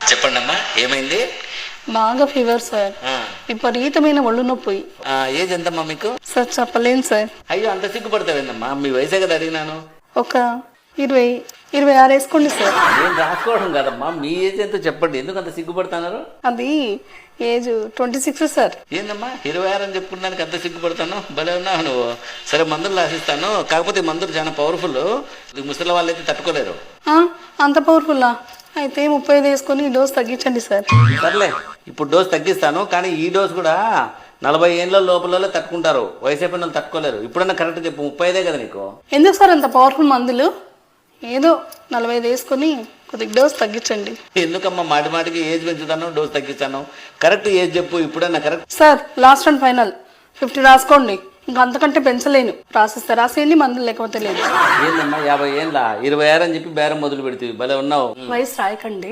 చెప్పండి అమ్మా, ఏమైంది? బాగా ఫీవర్ సార్, విపరీతమైన ఒళ్ళు నొప్పి. ఏజ్ ఎంతమ్మా మీకు? సార్ చెప్పలేను సార్. అయ్యో, అంత సిగ్గుపడతావేందమ్మా? మీ వయసే కదా అడిగినాను. ఒక 26 వేసుకోండి సార్. నేను రాసుకోవడం కదమ్మా, మీ ఏజ్ ఎంతో చెప్పండి. ఎందుకు అంత సిగ్గుపడుతున్నారు? అది ఏజ్ 26 సార్. ఏందమ్మా 26 అని చెప్పుకున్నానికి అంత సిగ్గుపడతాను? భలే ఉన్నావు నువ్వు. సరే, మందులు రాసిస్తాను. కాకపోతే ఈ మందులు చాలా పవర్ఫుల్. ముసలి వాళ్ళు అయితే తట్టుకోలేరు. అంత పవర్ఫుల్లా? అయితే 35 వేసుకొని డోస్ తగ్గించండి సార్. సర్లే, ఇప్పుడు డోస్ తగ్గిస్తాను. కానీ ఈ డోస్ కూడా 40 ఏళ్ళ లోపల తట్టుకుంటారు. వయసు అయిపోయిన వాళ్ళు తట్టుకోలేరు. ఇప్పుడన్నా కరెక్ట్ చెప్పు, 35 కదా నీకు? ఎందుకు సార్ అంత పవర్ఫుల్ మందులు? ఏదో 45 వేసుకొని కొద్దిగా డోస్ తగ్గించండి. ఎందుకమ్మా మాటి మాటికి ఏజ్ పెంచుతాను, డోస్ తగ్గిస్తాను? కరెక్ట్ ఏజ్ చెప్పు ఇప్పుడన్నా. Correct sir, last and final 50 రాసుకోండి. ఇంకా అంతకంటే పెంచలేను. రాసిస్తే రాసేయండి, మందులు లేకపోతే లేదు. ఏందమ్మా 50 ఏళ్ళ 26 అని చెప్పి బేరం మొదలు పెడుతుంది. భలే ఉన్నావు. వయసు రాయకండి.